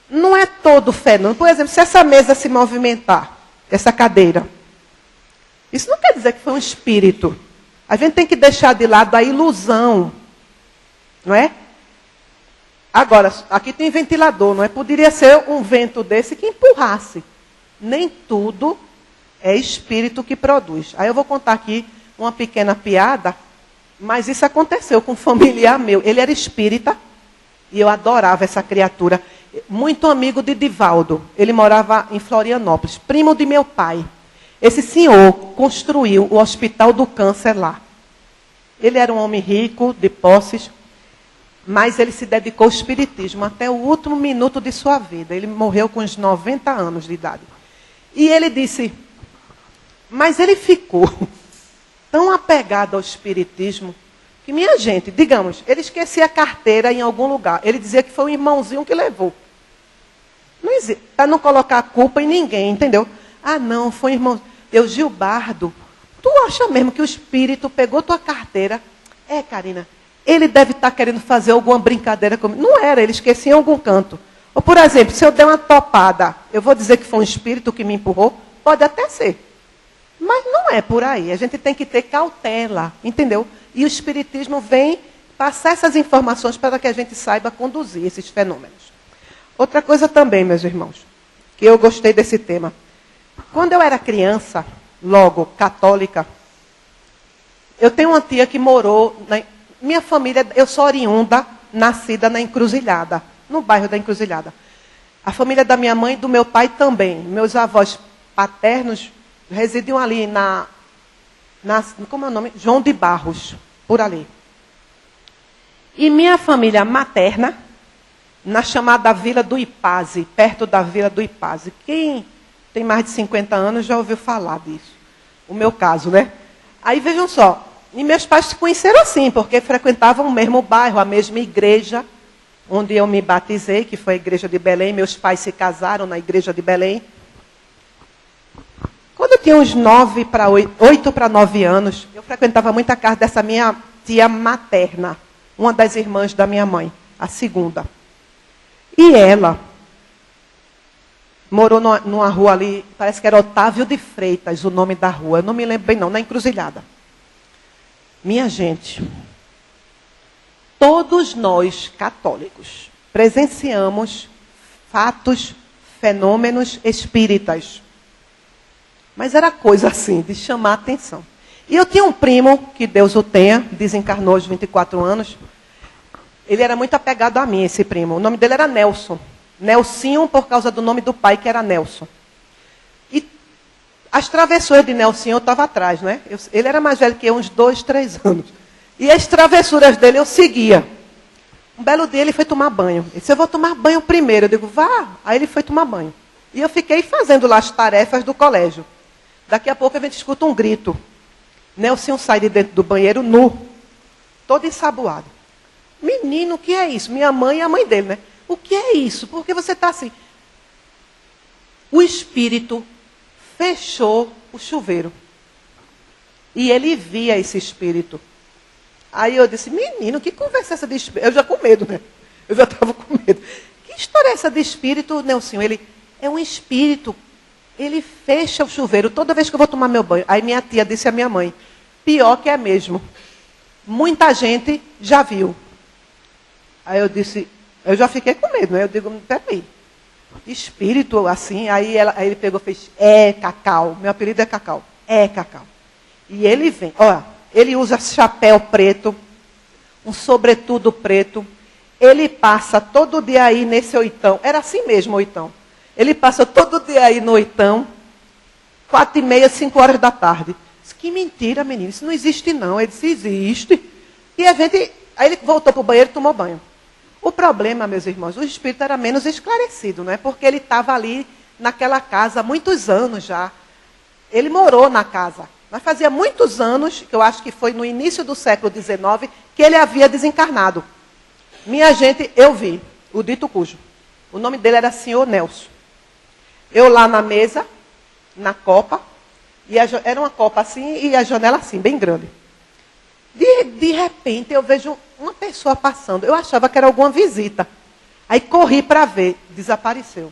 Speaker 3: Não é todo fenômeno. Por exemplo, se essa mesa se movimentar, essa cadeira, isso não quer dizer que foi um espírito. A gente tem que deixar de lado a ilusão. Não é? Agora, aqui tem ventilador, não é? Poderia ser um vento desse que empurrasse. Nem tudo é espírito que produz. Aí eu vou contar aqui uma pequena piada, mas isso aconteceu com um familiar meu. Ele era espírita e eu adorava essa criatura. Muito amigo de Divaldo. Ele morava em Florianópolis, primo de meu pai. Esse senhor construiu o Hospital do Câncer lá. Ele era um homem rico, de posses, mas ele se dedicou ao espiritismo até o último minuto de sua vida. Ele morreu com uns 90 anos de idade. E ele disse, mas ele ficou tão apegado ao espiritismo, que minha gente, digamos, ele esquecia a carteira em algum lugar. Ele dizia que foi um irmãozinho que levou. Para não colocar a culpa em ninguém, entendeu? Não, foi um irmão. Eu, Gilbardo, tu acha mesmo que o espírito pegou tua carteira? Karina, ele deve estar querendo fazer alguma brincadeira comigo. Não era, ele esquecia em algum canto. Ou, por exemplo, se eu der uma topada, eu vou dizer que foi um espírito que me empurrou? Pode até ser. Mas não é por aí. A gente tem que ter cautela, entendeu? E o espiritismo vem passar essas informações para que a gente saiba conduzir esses fenômenos. Outra coisa também, meus irmãos, que eu gostei desse tema. Quando eu era criança, logo católica, eu tenho uma tia que morou... Minha família, eu sou oriunda, nascida na Encruzilhada, no bairro da Encruzilhada. A família da minha mãe e do meu pai também. Meus avós paternos residiam ali como é o nome? João de Barros, por ali. E minha família materna na chamada Vila do Ipaze, perto da Vila do Ipaze. Quem tem mais de 50 anos já ouviu falar disso. O meu caso, né? Aí vejam só, e meus pais se conheceram assim, porque frequentavam o mesmo bairro, a mesma igreja, onde eu me batizei, que foi a igreja de Belém. Meus pais se casaram na igreja de Belém. Quando eu tinha uns 8 para 9 anos, eu frequentava muito a casa dessa minha tia materna, uma das irmãs da minha mãe, a segunda. E ela morou numa rua ali, parece que era Otávio de Freitas, o nome da rua. Eu não me lembro bem não, na Encruzilhada. Minha gente, todos nós, católicos, presenciamos fatos, fenômenos espíritas. Mas era coisa assim, de chamar a atenção. E eu tinha um primo, que Deus o tenha, desencarnou aos 24 anos. Ele era muito apegado a mim, esse primo. O nome dele era Nelson. Nelsinho, por causa do nome do pai, que era Nelson. E as travessuras de Nelsinho eu estava atrás, né? Ele era mais velho que eu, uns 2, 3 anos. E as travessuras dele eu seguia. Um belo dia ele foi tomar banho. Ele disse, eu vou tomar banho primeiro. Eu digo, vá. Aí ele foi tomar banho. E eu fiquei fazendo lá as tarefas do colégio. Daqui a pouco a gente escuta um grito. Nelson sai de dentro do banheiro nu, todo ensaboado. Menino, o que é isso? Minha mãe e a mãe dele, né? O que é isso? Por que você está assim? O espírito fechou o chuveiro. E ele via esse espírito. Aí eu disse, menino, que conversa é essa de espírito? Eu já com medo, né? Eu já estava com medo. Que história é essa de espírito, Nelson? Ele é um espírito. Ele fecha o chuveiro toda vez que eu vou tomar meu banho. Aí minha tia disse à minha mãe, pior que é mesmo. Muita gente já viu. Aí eu disse, eu já fiquei com medo, né? Eu digo, peraí, espírito assim? Aí ele pegou e fez, Cacau. Meu apelido é Cacau. Cacau. E ele vem, olha, ele usa chapéu preto, um sobretudo preto. Ele passa todo dia aí nesse oitão. Era assim mesmo, oitão. Ele passa todo dia aí no oitão, 4h30, 5 horas da tarde. Disse, que mentira, menino, isso não existe não. Ele disse, existe. E aí ele voltou para o banheiro e tomou banho. O problema, meus irmãos, o espírito era menos esclarecido, né? Porque ele estava ali naquela casa há muitos anos já. Ele morou na casa. Mas fazia muitos anos, que eu acho que foi no início do século XIX, que ele havia desencarnado. Minha gente, eu vi o dito cujo. O nome dele era Senhor Nelson. Eu lá na mesa, na copa, e era uma copa assim e a janela assim, bem grande. De repente eu vejo uma pessoa passando. Eu achava que era alguma visita. Aí corri para ver, desapareceu.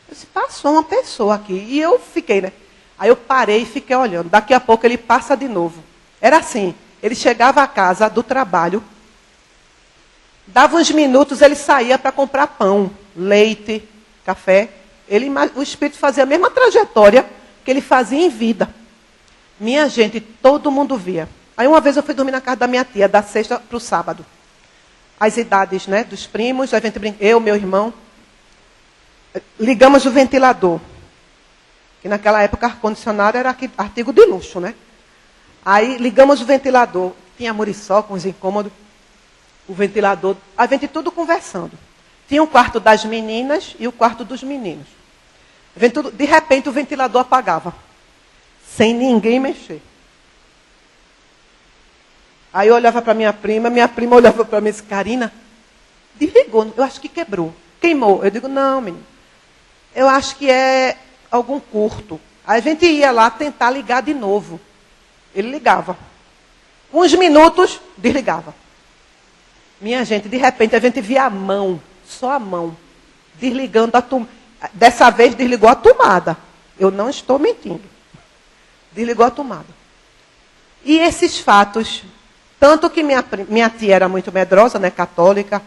Speaker 3: Eu disse, passou uma pessoa aqui. E eu fiquei, né? Aí eu parei e fiquei olhando. Daqui a pouco ele passa de novo. Era assim, ele chegava à casa do trabalho, dava uns minutos, ele saía para comprar pão, leite, café. O espírito fazia a mesma trajetória que ele fazia em vida. Minha gente, todo mundo via. Aí uma vez eu fui dormir na casa da minha tia, da sexta para o sábado. As idades, né, dos primos, a gente eu, meu irmão. Ligamos o ventilador. Que naquela época ar-condicionado era artigo de luxo, né? Aí ligamos o ventilador. Tinha muriçoca, com os incômodos. O ventilador, a gente tudo conversando. Tinha o quarto das meninas e o quarto dos meninos. De repente o ventilador apagava. Sem ninguém mexer. Aí eu olhava para minha prima olhava para mim e disse, Karina, desligou, eu acho que quebrou. Queimou. Eu digo, não, menino. Eu acho que é algum curto. Aí a gente ia lá tentar ligar de novo. Ele ligava. Uns minutos, desligava. Minha gente, de repente a gente via a mão, só a mão, desligando a tomada. Dessa vez desligou a tomada. Eu não estou mentindo. Desligou a tomada. E esses fatos, tanto que minha tia era muito medrosa, né, católica,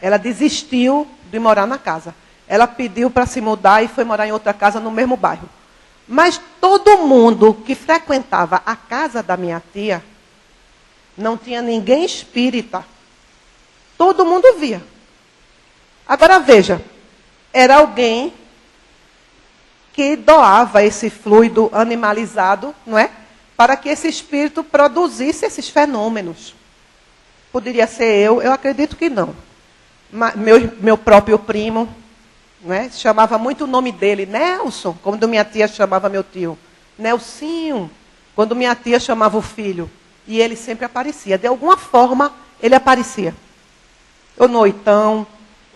Speaker 3: ela desistiu de morar na casa. Ela pediu para se mudar e foi morar em outra casa no mesmo bairro. Mas todo mundo que frequentava a casa da minha tia, não tinha ninguém espírita. Todo mundo via. Agora veja, era alguém que doava esse fluido animalizado, não é? Para que esse espírito produzisse esses fenômenos. Poderia ser eu acredito que não. Meu próprio primo, né? Chamava muito o nome dele, Nelson, quando minha tia chamava meu tio. Nelsinho, quando minha tia chamava o filho. E ele sempre aparecia. De alguma forma, ele aparecia. Ou no oitão,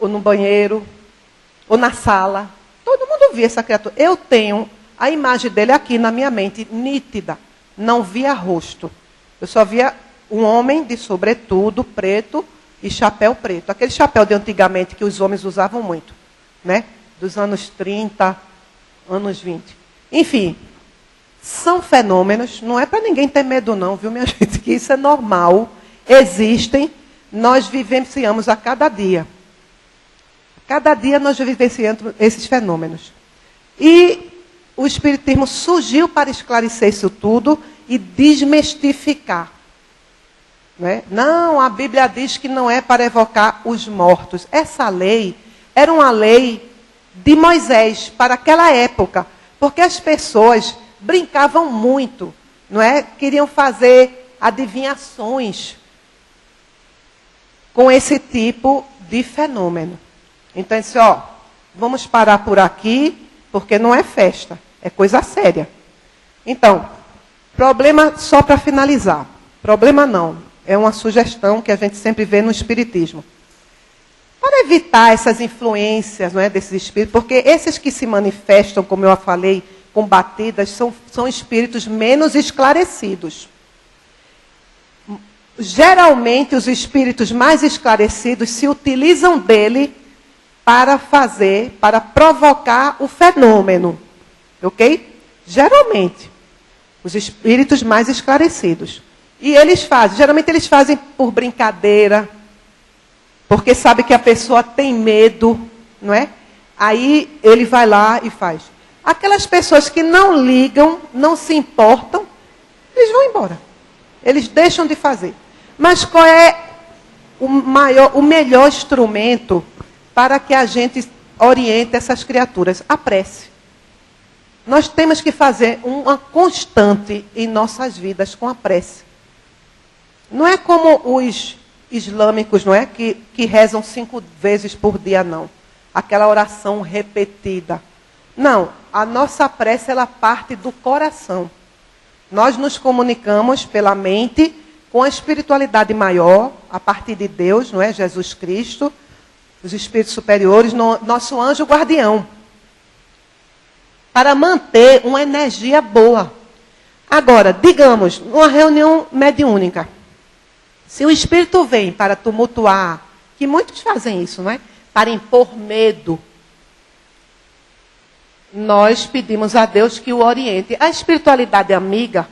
Speaker 3: ou no banheiro, ou na sala. Todo mundo via essa criatura. Eu tenho a imagem dele aqui na minha mente, nítida. Não via rosto. Eu só via um homem de sobretudo, preto e chapéu preto. Aquele chapéu de antigamente que os homens usavam muito, né? Dos anos 30, anos 20. Enfim, são fenômenos, não é para ninguém ter medo não, viu, minha gente? Que isso é normal, existem, nós vivenciamos a cada dia. Cada dia nós vivenciamos esses fenômenos. E o Espiritismo surgiu para esclarecer isso tudo e desmistificar. Né? Não, a Bíblia diz que não é para evocar os mortos. Essa lei era uma lei de Moisés para aquela época, porque as pessoas brincavam muito, não é? Queriam fazer adivinhações com esse tipo de fenômeno. Então, disse, vamos parar por aqui, porque não é festa, é coisa séria. Então, problema, só para finalizar, problema não, é uma sugestão que a gente sempre vê no Espiritismo. Para evitar essas influências, não é, desses espíritos, porque esses que se manifestam, como eu falei, combatidas, são espíritos menos esclarecidos. Geralmente, os espíritos mais esclarecidos se utilizam dele para provocar o fenômeno. Ok? Geralmente, os espíritos mais esclarecidos. E geralmente eles fazem por brincadeira, porque sabe que a pessoa tem medo, não é? Aí ele vai lá e faz. Aquelas pessoas que não ligam, não se importam, eles vão embora. Eles deixam de fazer. Mas qual é o melhor instrumento para que a gente oriente essas criaturas? A prece. Nós temos que fazer uma constante em nossas vidas com a prece. Não é como os islâmicos, não é? Que rezam 5 vezes por dia, não. Aquela oração repetida. Não, a nossa prece, ela parte do coração. Nós nos comunicamos pela mente com a espiritualidade maior, a partir de Deus, não é? Jesus Cristo, os espíritos superiores, nosso anjo guardião. Para manter uma energia boa. Agora, digamos, numa reunião mediúnica, se o espírito vem para tumultuar, que muitos fazem isso, não é? Para impor medo, nós pedimos a Deus que o oriente. A espiritualidade amiga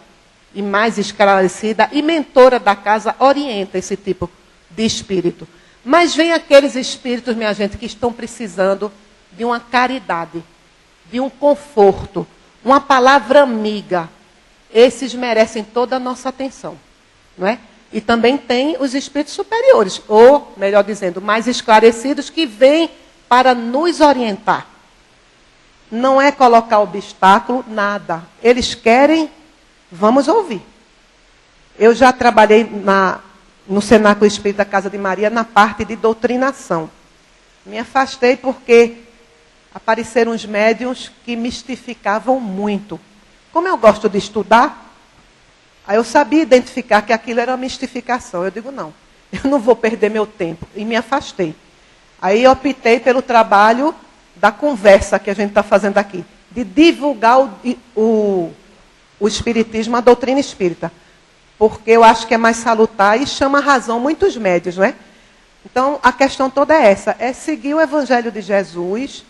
Speaker 3: e mais esclarecida e mentora da casa orienta esse tipo de espírito. Mas vem aqueles espíritos, minha gente, que estão precisando de uma caridade, de um conforto, uma palavra amiga. Esses merecem toda a nossa atenção, não é? E também tem os espíritos superiores, ou, melhor dizendo, mais esclarecidos, que vêm para nos orientar. Não é colocar obstáculo, nada. Eles querem, vamos ouvir. Eu já trabalhei no Cenáculo Espírita Casa de Maria na parte de doutrinação. Me afastei porque apareceram uns médiuns que mistificavam muito. Como eu gosto de estudar, aí eu sabia identificar que aquilo era uma mistificação. Eu digo, não, eu não vou perder meu tempo. E me afastei. Aí eu optei pelo trabalho da conversa que a gente está fazendo aqui, de divulgar o espiritismo, a doutrina espírita. Porque eu acho que é mais salutar e chama a razão muitos médios, não é? Então, a questão toda é essa, é seguir o Evangelho de Jesus,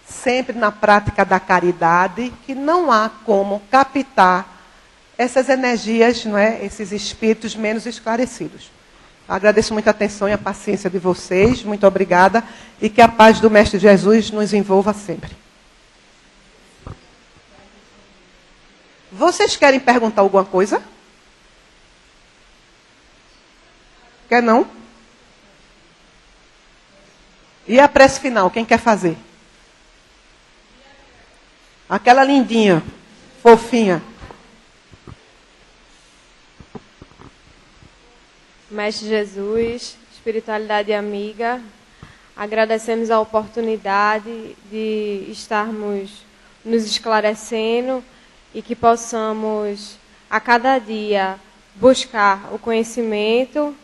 Speaker 3: sempre na prática da caridade, que não há como captar essas energias, não é? Esses espíritos menos esclarecidos. Agradeço muito a atenção e a paciência de vocês, muito obrigada, e que a paz do Mestre Jesus nos envolva sempre. Vocês querem perguntar alguma coisa? Quer não? E a prece final, quem quer fazer? Aquela lindinha, fofinha.
Speaker 4: Mestre Jesus, espiritualidade amiga, Agradecemos a oportunidade de estarmos nos esclarecendo e que possamos, a cada dia, buscar o conhecimento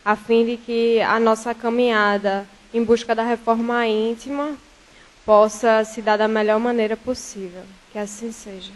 Speaker 4: a fim de que a nossa caminhada em busca da reforma íntima possa se dar da melhor maneira possível. Que assim seja.